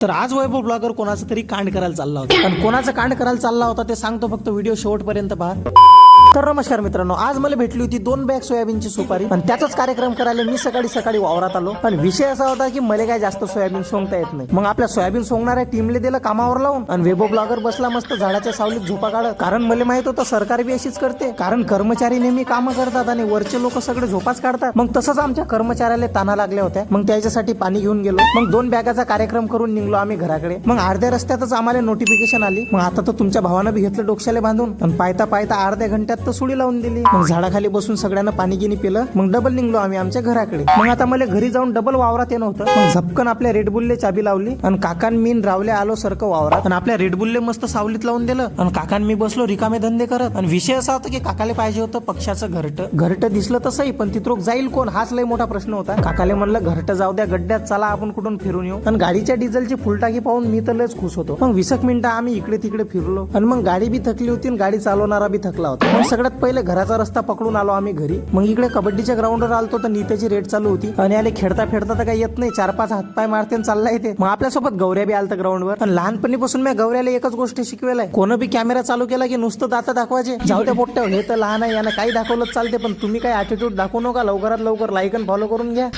तर आज वैभव ब्लॉगर कोणाचं तरी कांड करायला चालला होता. पण कोणाचं कांड करायला चालला होता ते सांगतो, फक्त व्हिडिओ शेवटपर्यंत पहा. तर नमस्कार मित्रांनो, आज मला भेटली होती 2 बॅग सोयाबीनची सुपारी. पण त्याचाच कार्यक्रम करायला मी सकाळी वावरात आलो. पण विषय असा होता की मला काय जास्त सोयाबीन सोंगता येत नाही. मग आपल्या सोयाबीन सोंगणाऱ्या टीमले दिलं कामावर लावून आणि वैभव ब्लॉगर बसला मस्त झाडाच्या सावलीत झोपा काढत. कारण मला माहित होतं सरकार बी अशीच करते, कारण कर्मचारी नेहमी कामं करतात आणि वरचे लोक सगळे झोपाच काढतात. मग तसंच आमच्या कर्मचाऱ्याला ताना लागल्या होत्या. मग त्याच्यासाठी पाणी घेऊन गेलो. मग 2 बॅगाचा कार्यक्रम करून निघलो आम्ही घराकडे. मग अर्ध्या रस्त्यातच आम्हाला नोटिफिकेशन आली. मग आता तर तुमच्या भावानं बी घेतलं डोक्याला बांधून आणि पायता अर्ध्या घंट्यात तर सुडी लावून दिली. मग झाडाखाली बसून सगळ्यांना पाणी गिनी पिलं. मग डबल निघलो आम्ही आमच्या घराकडे. मग आता मला घरी जाऊन डबल वावरात येणं होतं. मग झपकन आपल्या रेडबुलले चाबी लावली आणि काकान मी रावले आलो सारखं वावरात आणि आपल्या रेडबुलले मस्त सावलीत लावून दिलं. आणि काकान मी बसलो रिकामे धंदे करत. आणि विषय असा होता की काकाला पाहिजे होतं पक्षाचं घरट दिसलं तसंही, पण तिथरोक जाईल कोण हाच लय मोठा प्रश्न होता. काकाले म्हणलं घरट जाऊ द्या गड्ड्यात, चला आपण कुठून फिरून येऊ. आणि गाडीच्या डिझेलची फुलटाकी पाहून मी तर लयच खुश होतो. मग 20 मिनिटं आम्ही इकडे तिकडे फिरलो आणि मग गाडी बी थकली होती आणि गाडी चालवणारा बी थकला होता. मग सगळ्यात पहिले घराचा रस्ता पकडून आलो आम्ही घरी. मग इकडे कबड्डीच्या ग्राउंडवर आलतो तर नीत्याची रेट चालू होती आणि आले खेळता तर काही येत नाही, 4-5 हातपाय मारते चालला येते. मग आपल्यासोबत गौऱ्या बी आलता ग्राउंडवर. आणि लहानपणीपासून मी गौऱ्याला एकच गोष्ट शिकवेलाय, कोण बी कॅमेरा चालू केला की नुसतं दात दाखवायचे. जाऊ त्या पोट्ट्या, हे तर लहान आहे, यानं काही दाखवलं चालते, पण तुम्ही काही ऍटिट्यूड दाखवू नका. लवकरात लवकर लाईक आणि फॉलो करून घ्या.